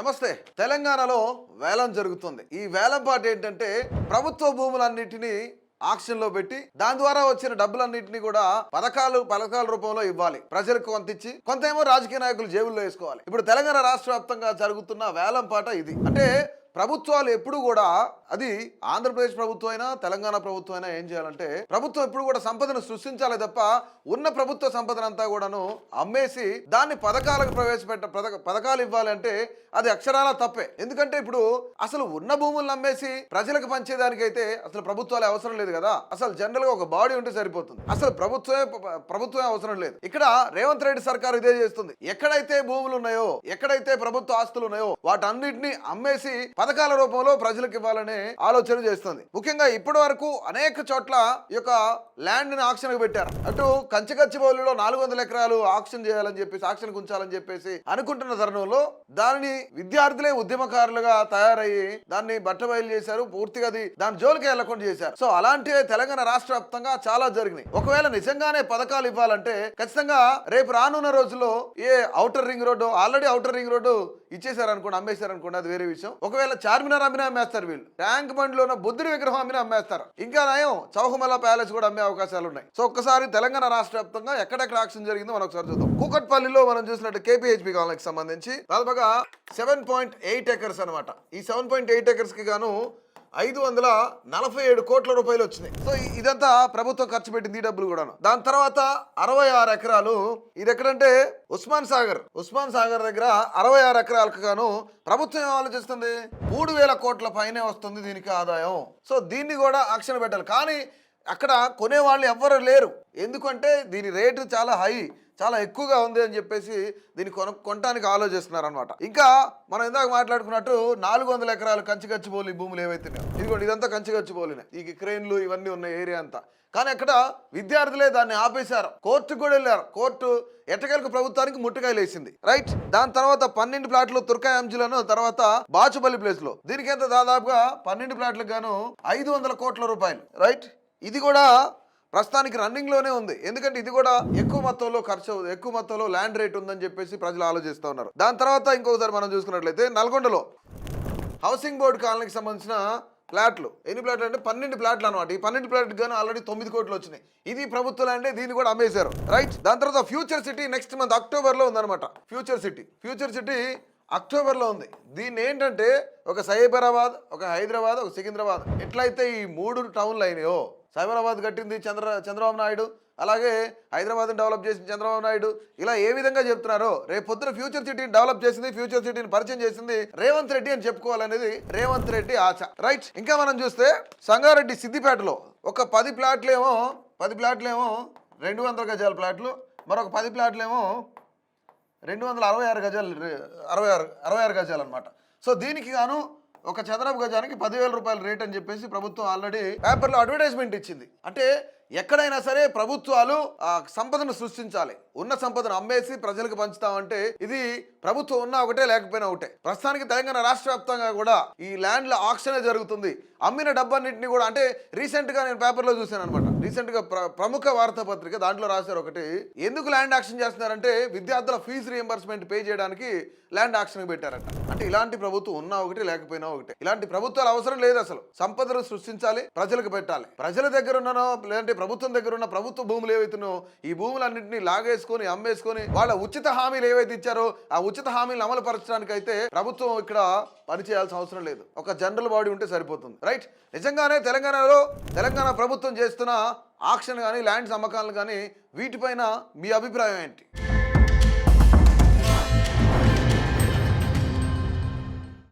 నమస్తే. తెలంగాణలో వేలం జరుగుతుంది. ఈ వేలం పాట ఏంటంటే ప్రభుత్వ భూములన్నిటినీ ఆక్షన్లో పెట్టి దాని ద్వారా వచ్చిన డబ్బులన్నింటినీ కూడా పథకాల రూపంలో ఇవ్వాలి. ప్రజలకు కొంత ఇచ్చి కొంతేమో రాజకీయ నాయకులు జేబుల్లో వేసుకోవాలి. ఇప్పుడు తెలంగాణ రాష్ట్ర వ్యాప్తంగా జరుగుతున్న వేలం పాట ఇది. అంటే ప్రభుత్వాలు ఎప్పుడు కూడా, అది ఆంధ్రప్రదేశ్ ప్రభుత్వం అయినా తెలంగాణ ప్రభుత్వం అయినా ఏం చేయాలంటే ప్రభుత్వం ఎప్పుడు కూడా సంపదను సృష్టించాలి తప్ప ఉన్న ప్రభుత్వ సంపదనంతా కూడాను అమ్మేసి దాన్ని పథకాలకు పథకాలు ఇవ్వాలి అంటే అది అక్షరాల తప్పే. ఎందుకంటే ఇప్పుడు అసలు ఉన్న భూములను అమ్మేసి ప్రజలకు పంచేదానికైతే అసలు ప్రభుత్వాలే అవసరం లేదు కదా. అసలు జనరల్ గా ఒక బాడీ ఉంటే సరిపోతుంది. అసలు ప్రభుత్వమే అవసరం లేదు. ఇక్కడ రేవంత్ రెడ్డి సర్కార్ ఇదే చేస్తుంది. ఎక్కడైతే భూములు ఉన్నాయో, ఎక్కడైతే ప్రభుత్వ ఆస్తులు ఉన్నాయో వాటన్నిటిని అమ్మేసి పథకాల రూపంలో ప్రజలకు ఇవ్వాలనే ఆలోచన చేస్తుంది. ముఖ్యంగా ఇప్పటి వరకు అనేక చోట్ల ఈ యొక్క ల్యాండ్ ని ఆక్షన్ పెట్టారు. అటు కంచగచ్చిబౌలిలో 400 ఎకరాలు ఆక్షన్ చేయాలని చెప్పేసి, ఆక్షన్ ఉంచాలని చెప్పేసి అనుకుంటున్న తరుణంలో దానిని విద్యార్థులే ఉద్యమకారులుగా తయారయ్యి దాన్ని బట్టబయలు చేశారు. పూర్తిగా దాని జోలికి వెళ్లకుండా చేశారు. సో అలాంటి తెలంగాణ రాష్ట్ర వ్యాప్తంగా చాలా జరిగినాయి. ఒకవేళ నిజంగానే పథకాలు ఇవ్వాలంటే ఖచ్చితంగా రేపు రానున్న రోజుల్లో ఏ outer ring road, already outer ring road ఇచ్చేసారు అనుకోండి, అమ్మేశారు అనుకోండి, అది వేరే విషయం. ఒకవేళ చార్మినార్ అమ్మినా అమ్మేస్తారు వీళ్ళు. ట్యాంక్ బండ్లో ఉన్న బుద్ధుడి విగ్రహం అమ్మినా అమ్మేస్తారు. ఇంకా నయం చౌహమల్లా ప్యాలెస్ కూడా అమ్మే అవకాశాలు ఉన్నాయి. సో ఒక్కసారి తెలంగాణ రాష్ట్ర వ్యాప్తంగా ఎక్కడెక్కడ యాక్షన్ జరిగిందో మనం ఒకసారి చూద్దాం. కూకట్పల్లిలో మనం చూసినట్టు కేపీహెచ్పీ కాలనీకి సంబంధించి దాదాపుగా 7.8 ఎకర్స్ అనమాట. ఈ 7.8 ఎకర్స్ కి గాను 547 కోట్ల రూపాయలు వచ్చినాయి. సో ఇదంతా ప్రభుత్వం ఖర్చు పెట్టింది ఈ డబ్బులు కూడాను. దాని తర్వాత 66 ఎకరాలు, ఇది ఎక్కడంటే ఉస్మాన్ సాగర్ దగ్గర 66 ఎకరాలకు గాను ప్రభుత్వం ఏం ఆలోచిస్తుంది, 3,000 కోట్ల పైనే వస్తుంది దీనికి ఆదాయం. సో దీన్ని కూడా ఆక్షన్ పెట్టాలి. కానీ అక్కడ కొనేవాళ్ళు ఎవ్వరు లేరు. ఎందుకంటే దీని రేటు చాలా ఎక్కువగా ఉంది అని చెప్పేసి దీన్ని కొనటానికి ఆలోచిస్తున్నారు అనమాట. ఇంకా మనం ఇందాక మాట్లాడుకున్నట్టు 400 ఎకరాలు కంచిగచ్చిబౌలి భూములు ఏవైతున్నాయో, ఇదిగోండి ఇదంతా కంచిగచ్చిబౌలినే. ఈ క్రెయిన్లు ఇవన్నీ ఉన్న ఏరియా అంతా. కానీ అక్కడ విద్యార్థులే దాన్ని ఆపేశారు. కోర్టుకు కూడా వెళ్ళారు. కోర్టు ఎట్టకేలకు ప్రభుత్వానికి ముట్టుకాయలు వేసింది. రైట్. దాని తర్వాత 12 ప్లాట్లు తుర్కాయ అంజులను, తర్వాత బాచుపల్లి ప్లేస్ లో దీనికి ఎంత దాదాపుగా 12 ప్లాట్లకు గాను 500 కోట్ల రూపాయలు. రైట్. ఇది కూడా ప్రస్తుతానికి రన్నింగ్ లోనే ఉంది. ఎందుకంటే ఇది కూడా ఎక్కువ మొత్తంలో ల్యాండ్ రేట్ ఉందని చెప్పేసి ప్రజలు ఆలోచిస్తూ ఉన్నారు. దాని తర్వాత ఇంకొకసారి మనం చూసుకున్నట్లయితే నల్గొండలో హౌసింగ్ బోర్డు కాలనీకి సంబంధించిన ప్లాట్లు, ఎన్ని ప్లాట్లు అంటే 12 ప్లాట్లు అనమాట. ఈ 12 ప్లాట్లకు గాను ఆల్రెడీ 9 కోట్లు వచ్చినాయి. ఇది ప్రభుత్వ ల్యాండ్, దీన్ని కూడా అమ్మేశారు. రైట్. దాని తర్వాత ఫ్యూచర్ సిటీ నెక్స్ట్ మంత్ అక్టోబర్లో ఉందన్నమాట. ఫ్యూచర్ సిటీ అక్టోబర్లో ఉంది. దీన్ని ఏంటంటే ఒక సైబరాబాద్, ఒక హైదరాబాద్, ఒక సికింద్రాబాద్, ఎట్లయితే ఈ 3 టౌన్లు అయినాయో, సైబరాబాద్ కట్టింది చంద్రబాబు నాయుడు, అలాగే హైదరాబాద్ని డెవలప్ చేసింది చంద్రబాబు నాయుడు, ఇలా ఏ విధంగా చెప్తున్నారో రేపు పొద్దున ఫ్యూచర్ సిటీని డెవలప్ చేసింది, ఫ్యూచర్ సిటీని పరిచయం చేసింది రేవంత్ రెడ్డి అని చెప్పుకోవాలనేది రేవంత్ రెడ్డి ఆశ. రైట్. ఇంకా మనం చూస్తే సంగారెడ్డి సిద్దిపేటలో ఒక 10 ప్లాట్లేమో 200 గజాల ప్లాట్లు, మరొక 10 ప్లాట్లేమో 266 గజాలు, 66 గజాలు అనమాట. సో దీనికి గాను ఒక చదరపు గజానికి 10,000 రూపాయల రేట్ అని చెప్పేసి ప్రభుత్వం ఆల్రెడీ పేపర్లో అడ్వర్టైజ్మెంట్ ఇచ్చింది. అంటే ఎక్కడైనా సరే ప్రభుత్వాలు సంపదను సృష్టించాలి. ఉన్న సంపదను అమ్మేసి ప్రజలకు పంచుతామంటే ఇది ప్రభుత్వం ఉన్నా ఒకటే, లేకపోయినా ఒకటే. ప్రస్తుతానికి తెలంగాణ రాష్ట్ర వ్యాప్తంగా కూడా ఈ ల్యాండ్ల ఆక్షనే జరుగుతుంది. అమ్మిన డబ్బన్నింటినీ కూడా, అంటే రీసెంట్ గా నేను పేపర్లో చూశాను అనమాట. రీసెంట్ గా ప్రముఖ వార్తాపత్రిక దాంట్లో రాశారు ఒకటి, ఎందుకు ల్యాండ్ ఆక్షన్ చేస్తున్నారంటే విద్యార్థుల ఫీజు రియంబర్స్మెంట్ పే చేయడానికి ల్యాండ్ ఆక్షన్ పెట్టారంట. అంటే ఇలాంటి ప్రభుత్వం ఉన్నా ఒకటి, లేకపోయినా ఒకటే. ఇలాంటి ప్రభుత్వాలు అవసరం లేదు. అసలు సంపదను సృష్టించాలి, ప్రజలకు పెట్టాలి. ప్రజల దగ్గర ఉన్ననో లేదంటే ప్రభుత్వం దగ్గర ఉన్న ప్రభుత్వ భూములు ఏవైతున్నాయో ఈ భూములన్నింటినీ లాగేసుకొని అమ్మేసుకొని వాళ్ళ ఉచిత హామీలు ఏవైతే ఇచ్చారో ఆ ఉచిత హామీలను అమలు పరచడానికి అయితే ప్రభుత్వం ఇక్కడ పనిచేయాల్సిన అవసరం లేదు. ఒక జనరల్ బాడీ ఉంటే సరిపోతుంది. రైట్. నిజంగానే తెలంగాణ ప్రభుత్వం చేస్తున్న ఆక్షన్ కానీ ల్యాండ్స్ అమ్మకాలను కానీ వీటిపైన మీ అభిప్రాయం ఏంటి?